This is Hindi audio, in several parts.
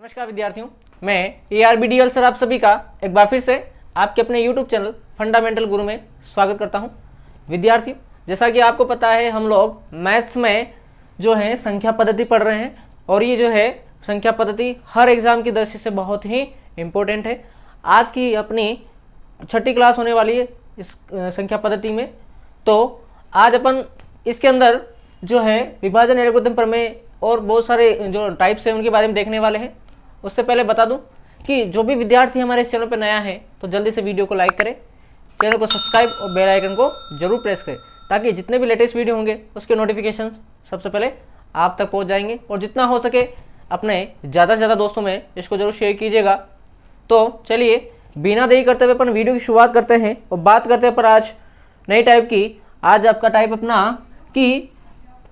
नमस्कार विद्यार्थियों, मैं ARBDL सर आप सभी का एक बार फिर से आपके अपने YouTube चैनल फंडामेंटल गुरु में स्वागत करता हूं। विद्यार्थियों, जैसा कि आपको पता है हम लोग मैथ्स में जो है संख्या पद्धति पढ़ रहे हैं और ये जो है संख्या पद्धति हर एग्जाम की दृष्टि से बहुत ही इम्पोर्टेंट है। आज की अपनी छठी क्लास होने वाली है इस संख्या पद्धति में। तो आज अपन इसके अंदर जो है विभाजन एल्गोरिथम प्रमेय और बहुत सारे जो टाइप्स हैं उनके बारे में देखने वाले हैं। उससे पहले बता दूं कि जो भी विद्यार्थी हमारे इस चैनल पर नया है तो जल्दी से वीडियो को लाइक करें, चैनल को सब्सक्राइब और बेल आइकन को जरूर प्रेस करें ताकि जितने भी लेटेस्ट वीडियो होंगे उसके नोटिफिकेशन सबसे पहले आप तक पहुंच जाएंगे। और जितना हो सके अपने ज़्यादा से ज़्यादा दोस्तों में इसको जरूर शेयर कीजिएगा। तो चलिए बिना देरी करते हुए अपन वीडियो की शुरुआत करते हैं और बात करते हैं पर आज नई टाइप की। आज आपका टाइप अपना कि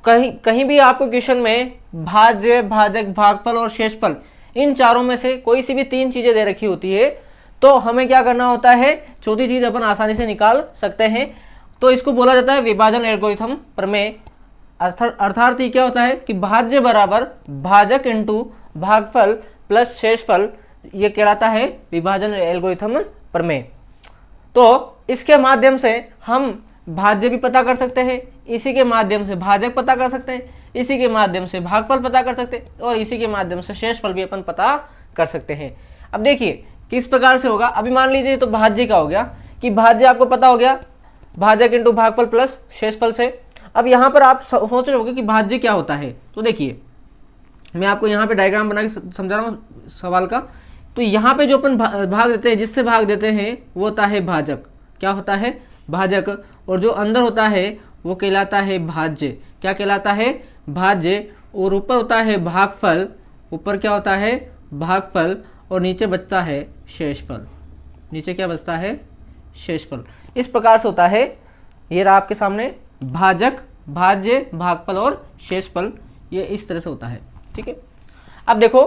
कहीं भी आपको क्वेश्चन में भाज्य, भाजक, भागफल और शेषफल इन चारों में से कोई सी भी तीन चीजें दे रखी होती है तो हमें क्या करना होता है, चौथी चीज अपन आसानी से निकाल सकते हैं। तो इसको बोला जाता है विभाजन एल्गोरिथम प्रमेय। अर्थात ये क्या होता है कि भाज्य बराबर भाजक इंटू भागफल प्लस शेषफल, ये कहलाता है विभाजन एल्गोरिथम प्रमेय। तो इसके माध्यम से हम भाज्य भी पता कर सकते हैं, इसी के माध्यम से भाजक पता कर सकते हैं, इसी के माध्यम से भागफल पता कर सकते हैं और इसी के माध्यम से शेषफल भी अपन पता कर सकते हैं। अब देखिए किस प्रकार से होगा। अभी मान लीजिए तो भाज्य का हो गया कि भाज्य आपको पता हो गया भाजक इंटू भागफल प्लस शेषफल से। अब यहाँ पर आप सोच रहे होंगे कि भाज्य क्या होता है। तो देखिए मैं आपको यहाँ पे डायग्राम बना के समझा रहा हूँ सवाल का। तो यहाँ पे जो अपन भाग देते हैं, जिससे भाग देते हैं वो होता है भाजक। क्या होता है? भाजक। और जो अंदर होता है वो कहलाता है भाज्य। क्या कहलाता है? भाज्य। और ऊपर होता है भागफल। ऊपर क्या होता है? भागफल। और नीचे बचता है शेषफल। नीचे क्या बचता है? शेषफल। इस प्रकार से होता है। ये रहा आपके सामने भाजक, भाज्य, भागफल और शेषफल। ये इस तरह से होता है। ठीक है। अब देखो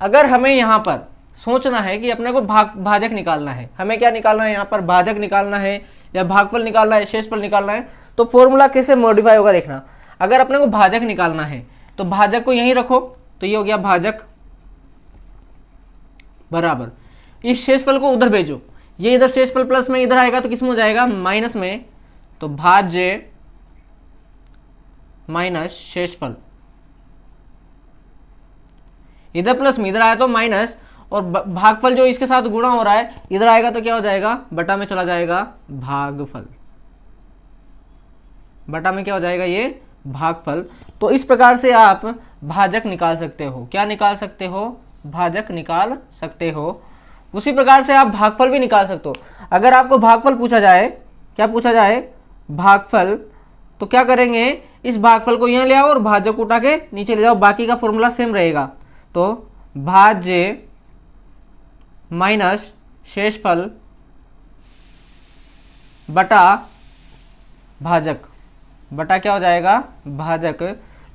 अगर हमें यहाँ पर सोचना है कि अपने को भाजक निकालना है, हमें क्या निकालना है यहाँ पर? भाजक निकालना है या भागफल निकालना है, शेषफल निकालना है। तो फॉर्मूला कैसे मॉडिफाई होगा देखना। अगर अपने को भाजक निकालना है तो भाजक को यहीं रखो, तो ये हो गया भाजक बराबर इस शेषफल को उधर भेजो। ये इधर शेषफल प्लस में इधर आएगा तो किसमें हो जाएगा? माइनस में। तो भाज्य माइनस शेषफल, इधर प्लस में इधर आया तो माइनस, और भागफल जो इसके साथ गुणा हो रहा है इधर आएगा तो क्या हो जाएगा? बटा में चला जाएगा भागफल। बटा में क्या हो जाएगा? ये भागफल। तो इस प्रकार से आप भाजक निकाल सकते हो। क्या निकाल सकते हो? भाजक निकाल सकते हो। उसी प्रकार से आप भागफल भी निकाल सकते हो। अगर आपको भागफल पूछा जाए, क्या पूछा जाए? भागफल, तो क्या करेंगे? इस भागफल को यहाँ ले आओ और भाजक उठा के नीचे ले जाओ। बाकी का फॉर्मूला सेम रहेगा। तो भाज्य माइनस शेषफल बटा भाजक। बटा क्या हो जाएगा? भाजक।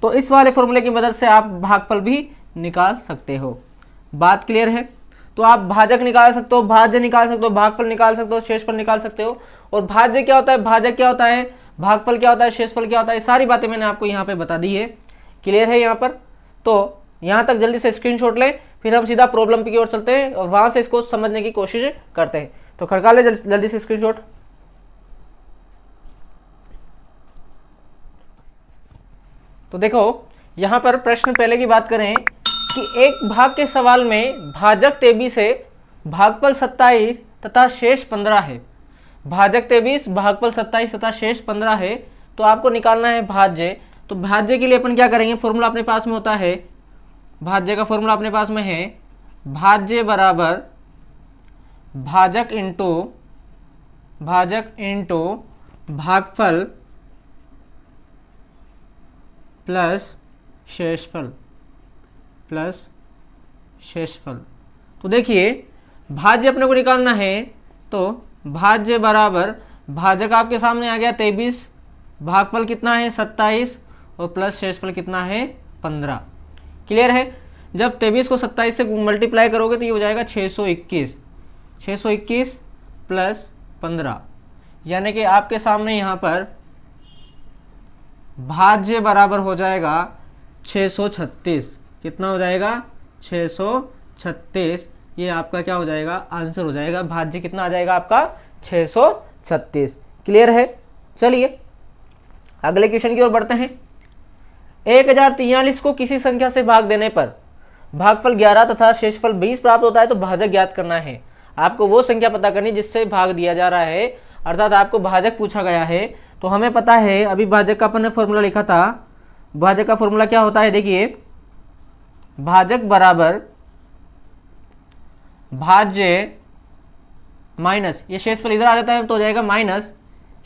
तो इस वाले फॉर्मूले की मदद से आप भागफल भी निकाल सकते हो। बात क्लियर है? तो आप भाजक निकाल सकते हो, भाज्य निकाल सकते हो, भागफल निकाल सकते हो, शेषफल निकाल सकते हो। और भाज्य क्या होता है, भाजक क्या होता है, भागफल क्या होता है, शेषफल क्या होता है, सारी बातें मैंने आपको यहाँ पे बता दी है। क्लियर है यहाँ पर? तो यहाँ तक जल्दी से स्क्रीनशॉट लें, फिर हम सीधा प्रॉब्लम की ओर चलते हैं और वहां से इसको समझने की कोशिश करते हैं। तो खड़का ले जल्दी से स्क्रीनशॉट। तो देखो यहाँ पर प्रश्न पहले की बात करें कि एक भाग के सवाल में भाजक 23 है, भागफल 27 तथा शेष 15 है। भाजक 23, भागफल 27 तथा शेष 15 है। तो आपको निकालना है भाज्य। तो भाज्य के लिए अपन क्या करेंगे? फॉर्मूला अपने पास में होता है, भाज्य का फॉर्मूला अपने पास में है भाज्य बराबर भाजक इंटू भागफल प्लस शेषफल। तो देखिए भाज्य अपने को निकालना है तो भाज्य बराबर भाजक आपके सामने आ गया 23, भागफल कितना है 27 और प्लस शेषफल कितना है 15। क्लियर है? जब 23 को 27 से मल्टीप्लाई करोगे तो ये हो जाएगा 621 प्लस 15, यानी कि आपके सामने यहाँ पर भाज्य बराबर हो जाएगा 636। कितना हो जाएगा? 636। 636, ये आपका क्या हो जाएगा, आंसर हो जाएगा। भाज्य कितना आ जाएगा आपका 636। क्लियर है। चलिए अगले क्वेश्चन की ओर बढ़ते हैं। 1043 को किसी संख्या से भाग देने पर भागफल 11 तथा शेषफल 20 प्राप्त होता है तो भाजक ज्ञात करना है। आपको वो संख्या पता करनी जिससे भाग दिया जा रहा है, अर्थात आपको भाजक पूछा गया है। तो हमें पता है, अभी भाजक का अपन ने फॉर्मूला लिखा था। भाजक का फॉर्मूला क्या होता है, देखिए, भाजक बराबर भाज्य माइनस, ये शेषफल इधर आ जाता है तो हो जाएगा माइनस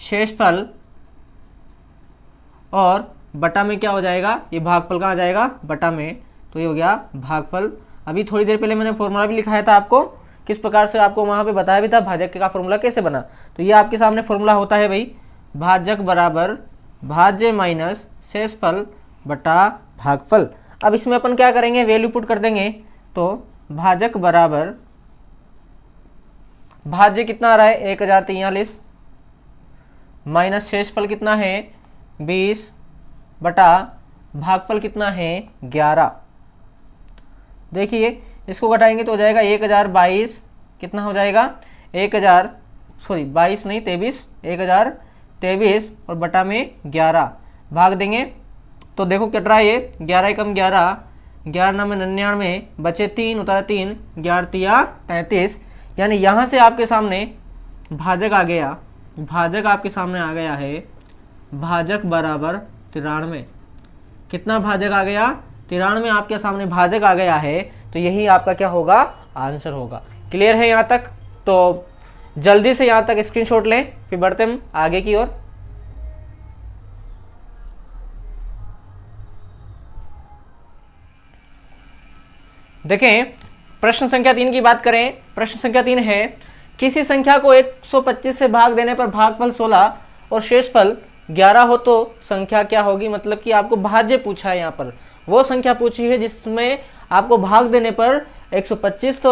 शेषफल, और बटा में क्या हो जाएगा, ये भागफल कहाँ आ जाएगा, बटा में, तो ये हो गया भागफल। अभी थोड़ी देर पहले मैंने फॉर्मूला भी लिखाया था आपको, किस प्रकार से आपको वहां पे बताया भी था भाजक का फॉर्मूला कैसे बना। तो ये आपके सामने फॉर्मूला होता है भाई, भाजक बराबर भाज्य माइनस शेषफल बटा भागफल। अब इसमें अपन क्या करेंगे, वैल्यू पुट कर देंगे। तो भाजक बराबर भाज्य कितना आ रहा है 1043 माइनस शेषफल कितना है 20 बटा भागफल कितना है 11। देखिए इसको घटाएंगे तो हो जाएगा 1022, कितना हो जाएगा 22 नहीं 1023 और बटा में 11 भाग देंगे तो देखो कट रहा है ये 11 कम 11, 11 9 99 बचे 3 उतारा 3, 11 तिया 33। यानी यहाँ से आपके सामने भाजक आ गया, भाजक आपके सामने आ गया है भाजक बराबर 93। कितना भाजक आ गया 93 आपके सामने भाजक आ गया है। तो यही आपका क्या होगा, आंसर होगा। क्लियर है यहाँ तक। तो जल्दी से यहाँ तक स्क्रीनशॉट लें, फिर बढ़ते हम आगे की ओर। देखें प्रश्न संख्या 3 की बात करें। प्रश्न संख्या 3 है, किसी संख्या को 125 से भाग देने पर भागफल 16 और शेषफल 11 हो तो संख्या क्या होगी। मतलब कि आपको भाज्य पूछा है, यहाँ पर वो संख्या पूछी है जिसमें आपको भाग देने पर 125, तो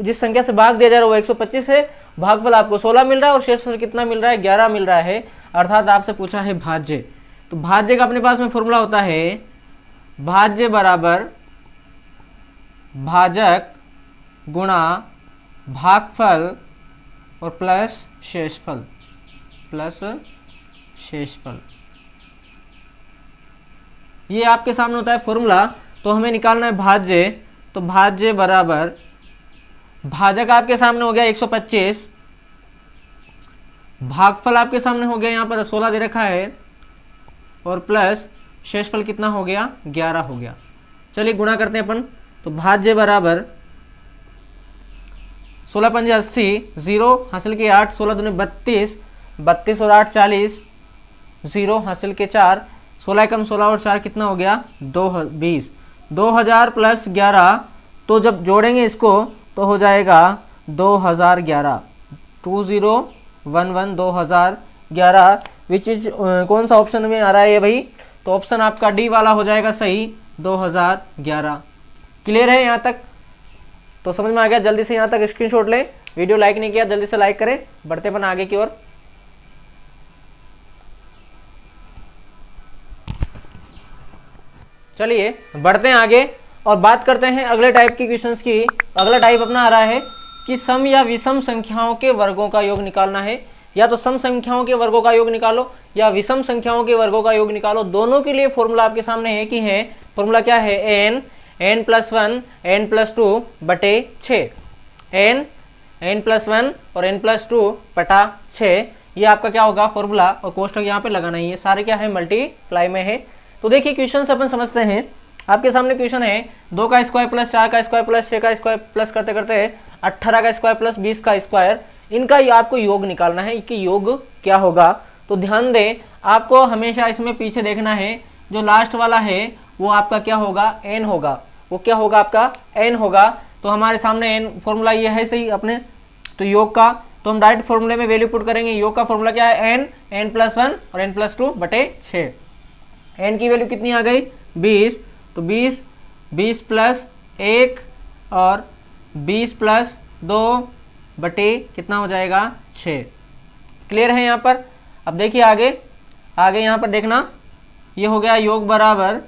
जिस संख्या से भाग दिया जा रहा है वो 125 है, भागफल आपको 16 मिल रहा है और शेषफल कितना मिल रहा है 11 मिल रहा है, अर्थात आपसे पूछा है भाज्य। तो भाज्य का अपने पास में फॉर्मूला होता है भाज्य बराबर भाजक गुणा भागफल और प्लस शेषफल, ये आपके सामने होता है फॉर्मूला। तो हमें निकालना है भाज्य। तो भाज्य बराबर भाजक आपके सामने हो गया 125, भागफल आपके सामने हो गया यहाँ पर 16 दे रखा है, और प्लस शेषफल कितना हो गया 11 हो गया। चलिए गुणा करते हैं अपन। तो भाज्य बराबर 16 पंजे 80, 0 हासिल के 8, 16 दूनी 32, 32 और 8 40, 0 हासिल के 4, 16 कम 16 और 4 कितना हो गया 20, 2000 प्लस 11, तो जब जोड़ेंगे इसको तो हो जाएगा 2011, 2011 2011, विच इज कौन सा ऑप्शन में आ रहा है ये भाई, तो ऑप्शन आपका डी वाला हो जाएगा सही 2011। क्लियर है यहाँ तक, तो समझ में आ गया। जल्दी से यहाँ तक स्क्रीनशॉट लें, वीडियो लाइक नहीं किया जल्दी से लाइक करें। बढ़ते अपन आगे की ओर। चलिए बढ़ते हैं आगे और बात करते हैं अगले टाइप की क्वेश्चंस की। अगला टाइप अपना आ रहा है कि सम या विषम संख्याओं के वर्गों का योग निकालना है। या तो सम संख्याओं के वर्गों का योग निकालो या विषम संख्याओं के वर्गों का योग निकालो, दोनों के लिए फॉर्मूला आपके सामने है कि है। फॉर्मूला क्या है, n+1 n+2 बटे 6, n+1 और n+2 बटा 6, ये आपका क्या होगा फॉर्मूला। और कोष्ठक यहाँ पे लगाना ही है, सारे क्या है मल्टीप्लाई में है। तो देखिए क्वेश्चन से अपन समझते हैं। आपके सामने क्वेश्चन है 2 का स्क्वायर प्लस 4 का स्क्वायर प्लस 6 का स्क्वायर प्लस करते करते 18 का स्क्वायर प्लस 20 का स्क्वायर, इनका आपको योग निकालना है कि योग क्या होगा। तो ध्यान दें, आपको हमेशा इसमें पीछे देखना है, जो लास्ट वाला है वो आपका क्या होगा n होगा, वो क्या होगा आपका n होगा। तो हमारे सामने n फॉर्मूला ये है सही अपने, तो योग का, तो हम डायरेक्ट फॉर्मूले में वैल्यू पुट करेंगे। योग का फॉर्मूला क्या है n+1 और n+2 बटे 6। n की वैल्यू कितनी आ गई 20, तो 20 प्लस 1 और 20 प्लस 2 बटे कितना हो जाएगा 6। क्लियर है यहाँ पर। अब देखिए आगे यहाँ पर देखना, ये हो गया योग बराबर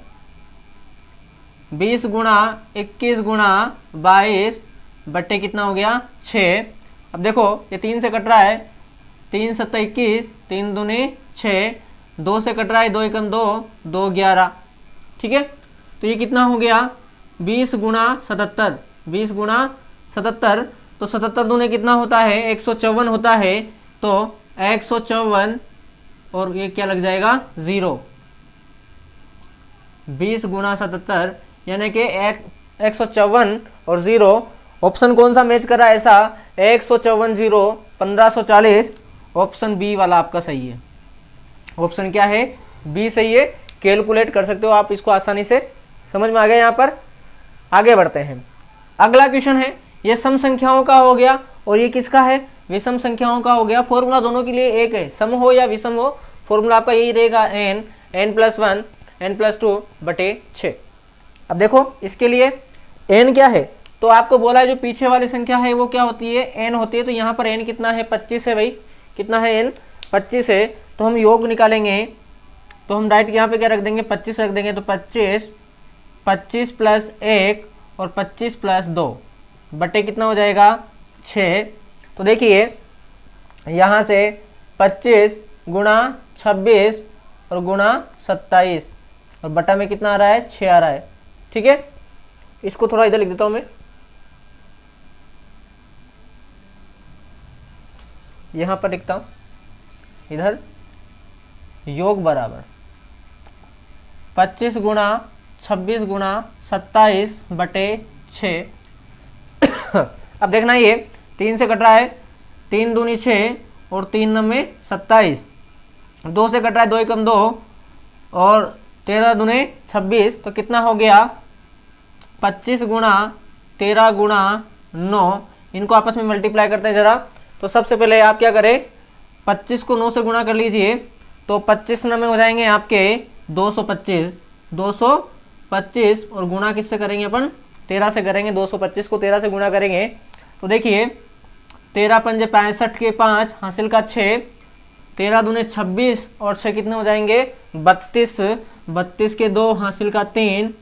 20 गुणा 21 गुणा 22 बट्टे कितना हो गया 6। अब देखो ये 3 से कट रहा है, 3 7 21, 3 दूनी 6, 2 से कट रहा है, 2 एकम 2, 2 11। ठीक है, तो ये कितना हो गया 20 गुणा 77, 20 गुणा 77, तो 77 दूने कितना होता है 154 होता है, तो 154 और ये क्या लग जाएगा 0। 20 गुणा 77 यानी कि 154 और 0, ऑप्शन कौन सा मैच कर रहा है ऐसा 154 0 1540, ऑप्शन बी वाला आपका सही है। ऑप्शन क्या है बी सही है, कैलकुलेट कर सकते हो आप इसको आसानी से, समझ में आ गया। यहाँ पर आगे बढ़ते हैं, अगला क्वेश्चन है, ये सम संख्याओं का हो गया और ये किसका है विषम संख्याओं का हो गया। फॉर्मूला दोनों के लिए एक है, सम हो या विषम हो फॉर्मूला आपका यही रहेगा n+1 n+2 बटे 6। अब देखो इसके लिए n क्या है, तो आपको बोला है जो पीछे वाली संख्या है वो क्या होती है n होती है, तो यहाँ पर n कितना है 25 है भाई, कितना है n 25 है, तो हम योग निकालेंगे, तो हम डायरेक्ट यहाँ पे क्या रख देंगे 25 रख देंगे, तो 25 प्लस 1 और 25 प्लस 2 बटे कितना हो जाएगा 6। तो देखिए यहाँ से 25 गुणा 26 और गुणा 27 और बटा में कितना आ रहा है 6 आ रहा है। ठीक है, इसको थोड़ा इधर लिख देता हूँ मैं, यहाँ पर लिखता हूँ इधर, योग बराबर 25 गुणा 26 गुणा 27 बटे 6। अब देखना ये 3 से कट रहा है, 3 दूनी 6 और 3 नम्मे 27, 2 से कट रहा है 2 एकम 2 और 13 दूने 26, तो कितना हो गया 25 गुणा 13 गुणा 9, इनको आपस में मल्टीप्लाई करते हैं जरा। तो सबसे पहले आप क्या करें 25 को 9 से गुणा कर लीजिए, तो 25 में हो जाएंगे आपके 225 और गुणा किससे करेंगे अपन 13 से करेंगे, 225 को 13 से गुणा करेंगे, तो देखिए 13 पंजे 65 के 5 हासिल का 6, 13 दूने 26 और 6 कितने हो जाएंगे 32, 32 के 2 हासिल का 3,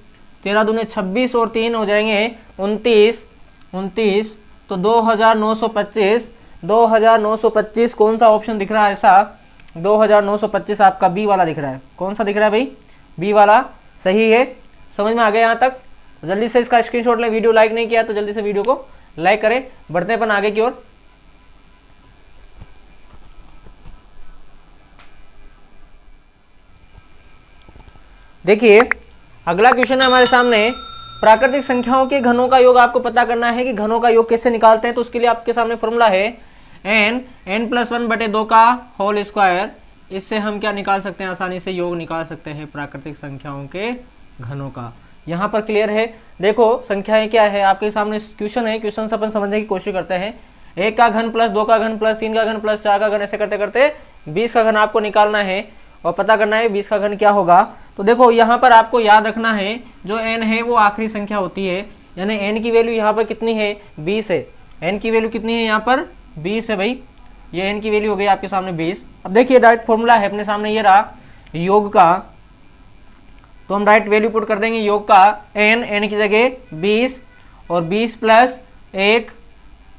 13 दूने 26 और 3 हो जाएंगे 29, तो 2925 कौन सा ऑप्शन दिख रहा है ऐसा 2925 आपका बी वाला दिख रहा है। कौन सा दिख रहा है भाई बी वाला सही है। समझ में आ गया यहाँ तक, जल्दी से इसका स्क्रीनशॉट लें, वीडियो लाइक नहीं किया तो जल्दी से वीडियो को लाइक करें। बढ़ते हैं अपन आगे की ओर। देखिए अगला क्वेश्चन है हमारे सामने, प्राकृतिक संख्याओं के घनों का योग आपको पता करना है कि घनों का योग कैसे निकालते हैं। तो उसके लिए आपके सामने फॉर्मूला है n+1 बटे 2 का होल स्क्वायर। इससे हम क्या निकाल सकते हैं आसानी से योग निकाल सकते हैं प्राकृतिक संख्याओं के घनों का। यहाँ पर क्लियर है, देखो संख्याएं क्या है आपके सामने क्वेश्चन है, क्वेश्चन से अपन समझने की कोशिश करते हैं। 1 का घन प्लस 2 का घन प्लस 3 का घन प्लस 4 का घन, ऐसे करते करते 20 का घन आपको निकालना है और पता करना है 20 का घन क्या होगा। तो देखो यहाँ पर आपको याद रखना है जो n है वो आखिरी संख्या होती है, यानी n की वैल्यू यहाँ पर कितनी है 20 है। n की वैल्यू कितनी है यहाँ पर 20 है भाई, ये n की वैल्यू हो गई आपके सामने 20। अब देखिए डायरेक्ट फॉर्मूला है अपने सामने ये रहा योग का, तो हम डायरेक्ट वैल्यू पुट कर देंगे योग का n की जगह 20 और 20 प्लस 1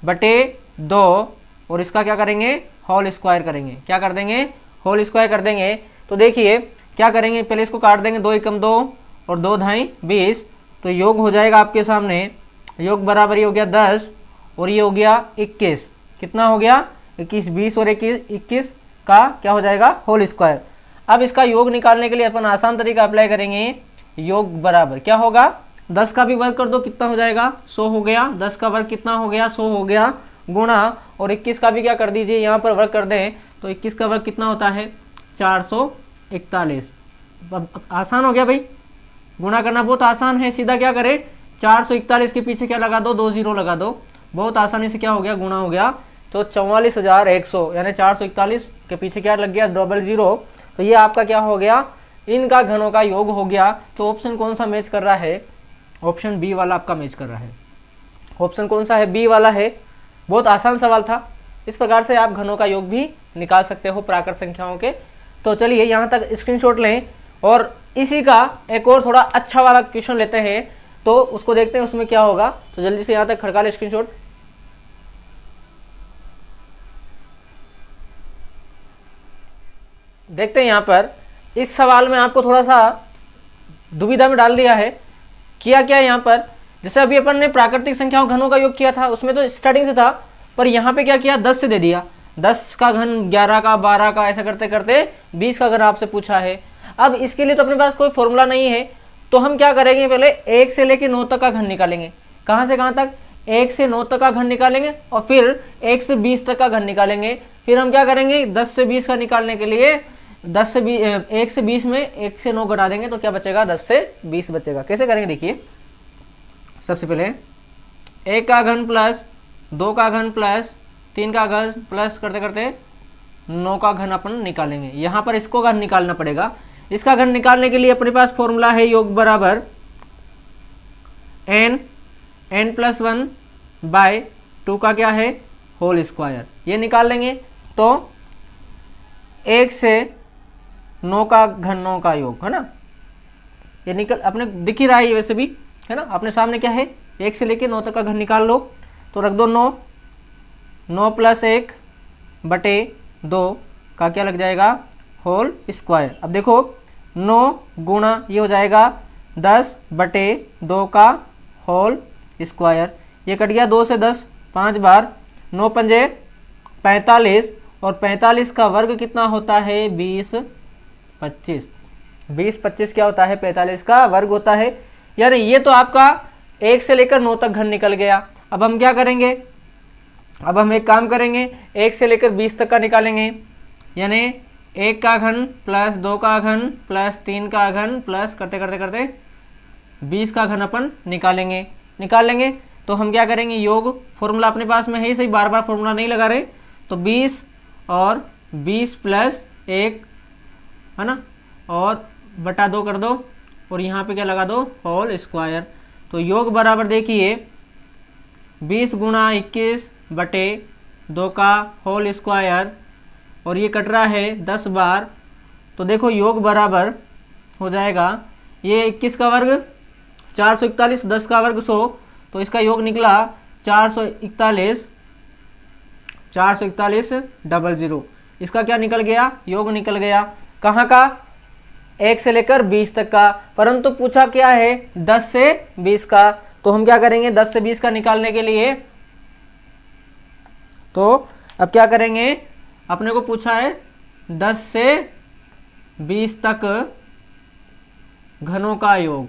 बटे 2 और इसका क्या करेंगे होल स्क्वायर करेंगे। क्या कर देंगे होल स्क्वायर कर देंगे। तो देखिए क्या करेंगे पहले इसको काट देंगे, 2 एकम 2 और 2 धाई 20, तो योग हो जाएगा आपके सामने, योग बराबर ये हो गया 10 और ये हो गया 21। कितना हो गया 21, 20 और 21 का क्या हो जाएगा होल स्क्वायर। अब इसका योग निकालने के लिए अपन आसान तरीका अप्लाई करेंगे, योग बराबर क्या होगा 10 का भी वर्ग कर दो कितना हो जाएगा 100 हो गया, 10 का वर्ग कितना हो गया 100 हो गया, गुणा और 21 का भी क्या कर दीजिए यहाँ पर वर्ग कर दें, तो 21 का वर्ग कितना होता है 441। अब आसान हो गया भाई, गुणा करना बहुत आसान है, सीधा क्या करें 441 के पीछे क्या लगा दो 2 0 लगा दो, बहुत आसानी से क्या हो गया गुणा हो गया, तो 44,100 यानी 441 के पीछे क्या लग गया 00, तो ये आपका क्या हो गया इनका घनों का योग हो गया। तो ऑप्शन कौन सा मैच कर रहा है, ऑप्शन बी वाला आपका मैच कर रहा है। ऑप्शन कौन सा है बी वाला है। बहुत आसान सवाल था, इस प्रकार से आप घनों का योग भी निकाल सकते हो प्राकृत संख्याओं के। तो चलिए यहाँ तक स्क्रीनशॉट लें और इसी का एक और थोड़ा अच्छा वाला क्वेश्चन लेते हैं तो उसको देखते हैं उसमें क्या होगा। तो जल्दी से यहाँ तक खड़का ले स्क्रीनशॉट। देखते हैं यहाँ पर इस सवाल में आपको थोड़ा सा दुविधा में डाल दिया है। किया क्या यहाँ पर, जैसे अभी अपन ने प्राकृतिक संख्याओं घनों का योग किया था, उसमें तो स्टार्टिंग से था, पर यहाँ पे क्या किया 10 से दे दिया। 10 का घन 11 का 12 का ऐसा करते करते 20 का घन आपसे पूछा है। अब इसके लिए तो अपने पास कोई फॉर्मूला नहीं है, तो हम क्या करेंगे, पहले 1 से लेके 9 तक का घन निकालेंगे। कहाँ से कहाँ तक, 1 से 9 तक का घन निकालेंगे और फिर 1 से 20 तक का घन निकालेंगे। फिर हम क्या करेंगे 10 से 20 का निकालने के लिए 1 से 20 में 1 से 9 घटा देंगे, तो क्या बचेगा 10 से 20 बचेगा। कैसे करेंगे देखिए, सबसे पहले 1 का घन प्लस 2 का घन प्लस 3 का घन प्लस करते करते 9 का घन अपन निकालेंगे। यहाँ पर इसको घन निकालना पड़ेगा। इसका घन निकालने के लिए अपने पास फॉर्मूला है योग बराबर n प्लस 1 बाय 2 का क्या है होल स्क्वायर। ये निकाल लेंगे तो 1 से 9 का घन 9 का योग है ना, ये निकल अपने दिख ही रहा है ये वैसे भी है ना, अपने सामने क्या है 1 से लेके 9 तक का घन निकाल लो। तो रख दो 9 प्लस 1 बटे 2 का क्या लग जाएगा होल स्क्वायर। अब देखो 9 गुणा ये हो जाएगा 10 बटे 2 का होल स्क्वायर। ये कट गया 2 से 10 5 बार, 9 पंजे 45 और 45 का वर्ग कितना होता है 20 25। 20 25 क्या होता है 45 का वर्ग होता है। यानी ये तो आपका 1 से लेकर 9 तक घन निकल गया। अब हम क्या करेंगे, अब हम एक काम करेंगे 1 से लेकर 20 तक का निकालेंगे। यानी 1 का घन प्लस 2 का घन प्लस 3 का घन प्लस करते करते करते 20 का घन अपन निकाल लेंगे। तो हम क्या करेंगे योग फॉर्मूला अपने पास में है ही सही, बार बार फॉर्मूला नहीं लगा रहे। तो 20 और 20 प्लस 1 है ना, और बटा 2 कर दो और यहाँ पे क्या लगा दो होल स्क्वायर। तो योग बराबर देखिए 20 गुणा 21 बटे 2 का होल स्क्वायर और ये कट रहा है 10 बार। तो देखो योग बराबर हो जाएगा ये 21 का वर्ग 441, 10 का वर्ग 100, तो इसका योग निकला 441 00। इसका क्या निकल गया योग निकल गया। कहाँ का 1 से लेकर 20 तक का, परंतु पूछा क्या है 10 से 20 का। तो हम क्या करेंगे 10 से 20 का निकालने के लिए, तो अब क्या करेंगे, अपने को पूछा है 10 से 20 तक घनों का योग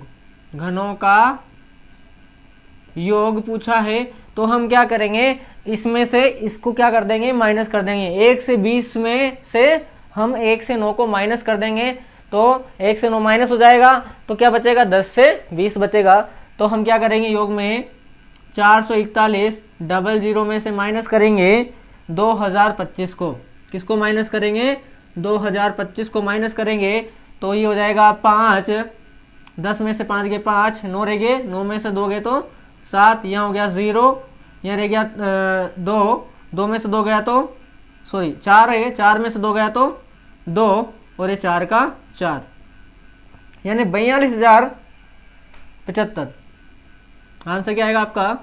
पूछा है। तो हम क्या करेंगे इसमें से इसको क्या कर देंगे माइनस कर देंगे। 1 से 20 में से हम 1 से 9 को माइनस कर देंगे, तो 1 से 9 माइनस हो जाएगा, तो क्या बचेगा 10 से 20 बचेगा। तो हम क्या करेंगे योग में 441 00 में से माइनस करेंगे 2025 को। किसको माइनस करेंगे 2025 को माइनस करेंगे, तो ये हो जाएगा 5, 10 में से 5 गए 5, 9 रह गए, 9 में से 2 गए तो 7, यहाँ हो गया 0, यहाँ रह गया 2 में से 2 गया तो 4 है, 4 में से 2 गया तो 2 और ये 4 का 4, यानी 42,075। आंसर क्या आएगा आपका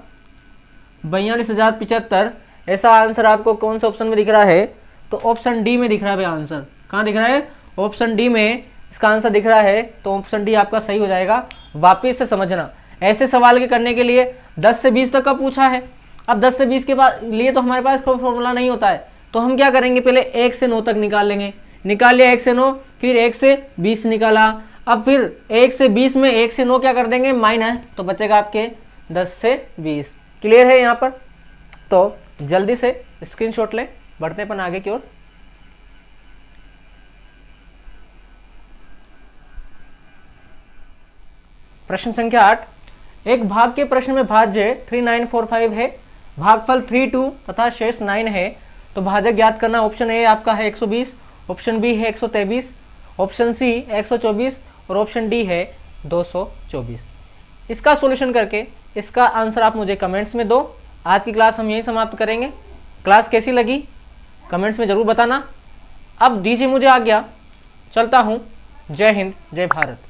42,075। ऐसा आंसर आपको कौन सा ऑप्शन में दिख रहा है, तो ऑप्शन डी में दिख रहा है भाई। आंसर कहाँ दिख रहा है ऑप्शन डी में इसका आंसर दिख रहा है, तो ऑप्शन डी आपका सही हो जाएगा। वापिस से समझना, ऐसे सवाल के करने के लिए 10 से 20 तक का पूछा है। अब 10 से 20 के बाद लिए तो हमारे पास कोई फॉर्मूला नहीं होता है, तो हम क्या करेंगे पहले 1 से 9 तक निकाल लेंगे। निकाल लिया 1 से 9, फिर 1 से 20 निकाला, अब फिर 1 से 20 में 1 से 9 क्या कर देंगे माइनस, तो बचेगा आपके 10 से 20। क्लियर है यहाँ पर, तो जल्दी से स्क्रीनशॉट लें, बढ़ते अपन आगे की ओर। प्रश्न संख्या 8, एक भाग के प्रश्न में भाज्य 3945 है, भागफल 32 तथा शेष 9 है, तो भाजक ज्ञात करना। ऑप्शन ए आपका है 120, ऑप्शन बी है 123, ऑप्शन सी 124 और ऑप्शन डी है 224। इसका सॉल्यूशन करके इसका आंसर आप मुझे कमेंट्स में दो। आज की क्लास हम यहीं समाप्त करेंगे। क्लास कैसी लगी कमेंट्स में ज़रूर बताना। अब दीजिए मुझे आज्ञा, चलता हूँ। जय हिंद, जय भारत।